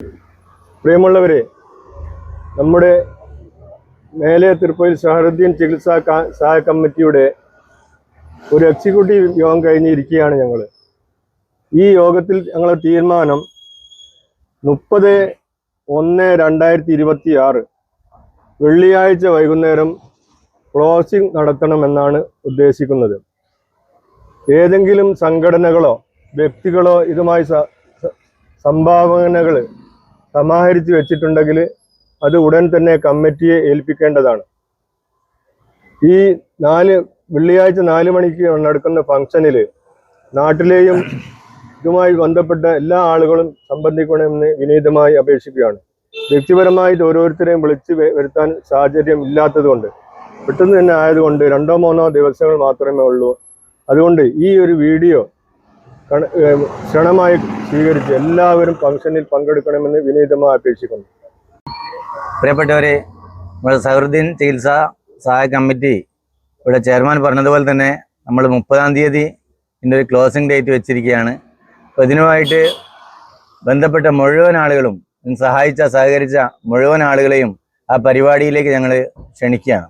പ്രിയമുള്ളവരെ, നമ്മുടെ മേലെ തിരുപ്പയിൽ സഹറുദ്ദീൻ ചികിത്സാ സഹായ കമ്മിറ്റിയുടെ ഒരു എക്സിക്യൂട്ടീവ് യോഗം കഴിഞ്ഞിരിക്കുകയാണ് ഞങ്ങൾ. ഈ യോഗത്തിൽ ഞങ്ങളുടെ തീരുമാനം 30/1/2026 വെള്ളിയാഴ്ച വൈകുന്നേരം ക്ലോസിംഗ് നടത്തണമെന്നാണ് ഉദ്ദേശിക്കുന്നത്. ഏതെങ്കിലും സംഘടനകളോ വ്യക്തികളോ ഇതുമായി സംഭാവനകൾ സമാഹരിച്ച് വെച്ചിട്ടുണ്ടെങ്കിൽ അത് ഉടൻ തന്നെ കമ്മിറ്റിയെ ഏൽപ്പിക്കേണ്ടതാണ്. ഈ വെള്ളിയാഴ്ച 4 മണിക്ക് നടക്കുന്ന ഫംഗ്ഷനിൽ നാട്ടിലെയും ഇതുമായി ബന്ധപ്പെട്ട എല്ലാ ആളുകളും സംബന്ധിക്കണമെന്ന് വിനീതമായി അപേക്ഷിക്കുകയാണ്. വ്യക്തിപരമായിട്ട് ഓരോരുത്തരെയും വിളിച്ച് വരുത്താൻ സാഹചര്യം ഇല്ലാത്തതുകൊണ്ട്, പെട്ടെന്ന് തന്നെ ആയതുകൊണ്ട് 2-3 ദിവസങ്ങൾ മാത്രമേ ഉള്ളൂ. അതുകൊണ്ട് ഈ ഒരു വീഡിയോ ക്ഷണമായി സ്വീകരിച്ച് എല്ലാവരും ഫംഗ്ഷനിൽ പങ്കെടുക്കണമെന്ന് വിനീതമായി അപേക്ഷിക്കുന്നു. പ്രിയപ്പെട്ടവരെ, നമ്മുടെ സഹറുദ്ദീൻ ചികിത്സാ സഹായ കമ്മിറ്റി ഇവിടെ ചെയർമാൻ പറഞ്ഞതുപോലെ തന്നെ നമ്മൾ 30-ാം തീയതി ഇതിൻ്റെ ഒരു ക്ലോസിംഗ് ഡേറ്റ് വെച്ചിരിക്കുകയാണ്. അപ്പോൾ ഇതിനുമായിട്ട് ബന്ധപ്പെട്ട മുഴുവൻ ആളുകളും, സഹകരിച്ച മുഴുവൻ ആളുകളെയും ആ പരിപാടിയിലേക്ക് ഞങ്ങൾ ക്ഷണിക്കുകയാണ്.